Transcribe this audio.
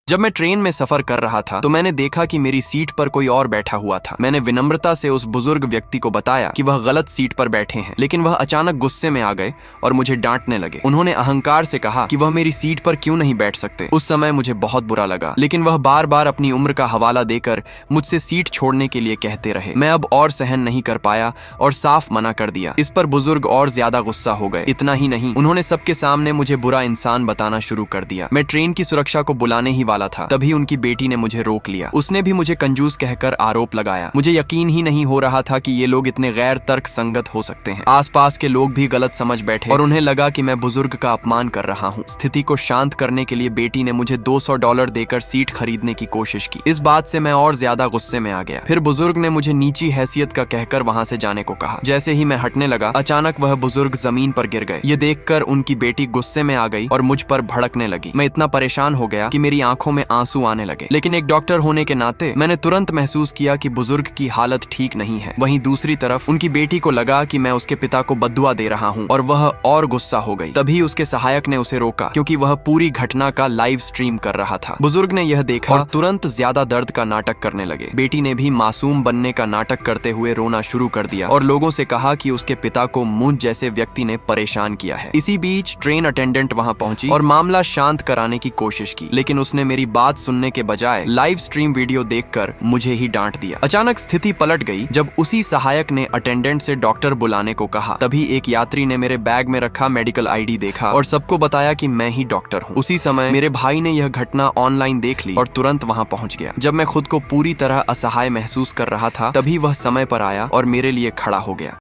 जब मैं ट्रेन में सफर कर रहा था तो मैंने देखा कि मेरी सीट पर कोई और बैठा हुआ था। मैंने विनम्रता से उस बुजुर्ग व्यक्ति को बताया कि वह गलत सीट पर बैठे हैं, लेकिन वह अचानक गुस्से में आ गए और मुझे डांटने लगे। उन्होंने अहंकार से कहा कि वह मेरी सीट पर क्यों नहीं बैठ सकते। उस समय मुझे बहुत बुरा लगा, लेकिन वह बार बार अपनी उम्र का हवाला देकर मुझसे सीट छोड़ने के लिए कहते रहे। मैं अब और सहन नहीं कर पाया और साफ मना कर दिया। इस पर बुजुर्ग और ज्यादा गुस्सा हो गए। इतना ही नहीं, उन्होंने सबके सामने मुझे बुरा इंसान बताना शुरू कर दिया। मैं ट्रेन की सुरक्षा को बुलाने ही वाला था, तभी उनकी बेटी ने मुझे रोक लिया। उसने भी मुझे कंजूस कहकर आरोप लगाया। मुझे यकीन ही नहीं हो रहा था कि ये लोग इतने गैर तर्क संगत हो सकते हैं। आसपास के लोग भी गलत समझ बैठे और उन्हें लगा कि मैं बुजुर्ग का अपमान कर रहा हूँ। स्थिति को शांत करने के लिए बेटी ने मुझे $200 देकर सीट खरीदने की कोशिश की। इस बात से मैं और ज्यादा गुस्से में आ गया। फिर बुजुर्ग ने मुझे नीची हैसियत का कहकर वहां से जाने को कहा। जैसे ही मैं हटने लगा, अचानक वह बुजुर्ग जमीन पर गिर गए। ये देखकर उनकी बेटी गुस्से में आ गई और मुझ पर भड़कने लगी। मैं इतना परेशान हो गया कि मेरी आंखों में आंसू आने लगे, लेकिन एक डॉक्टर होने के नाते मैंने तुरंत महसूस किया कि बुजुर्ग की हालत ठीक नहीं है। वहीं दूसरी तरफ उनकी बेटी को लगा कि मैं उसके पिता को बद्दुआ दे रहा हूँ और वह और गुस्सा हो गई। तभी उसके सहायक ने उसे रोका, क्योंकि वह पूरी घटना का लाइव स्ट्रीम कर रहा था। बुजुर्ग ने यह देखा और तुरंत ज्यादा दर्द का नाटक करने लगे। बेटी ने भी मासूम बनने का नाटक करते हुए रोना शुरू कर दिया और लोगों से कहा कि उसके पिता को मुझ जैसे व्यक्ति ने परेशान किया है। इसी बीच ट्रेन अटेंडेंट वहां पहुंची और मामला शांत कराने की कोशिश की, लेकिन उसने मेरी बात सुनने के बजाय लाइव स्ट्रीम वीडियो देखकर मुझे ही डांट दिया। अचानक स्थिति पलट गई जब उसी सहायक ने अटेंडेंट से डॉक्टर बुलाने को कहा। तभी एक यात्री ने मेरे बैग में रखा मेडिकल आईडी देखा और सबको बताया कि मैं ही डॉक्टर हूँ। उसी समय मेरे भाई ने यह घटना ऑनलाइन देख ली और तुरंत वहां पहुंच गया। जब मैं खुद को पूरी तरह असहाय महसूस कर रहा था, तभी वह समय पर आया और मेरे लिए खड़ा हो गया।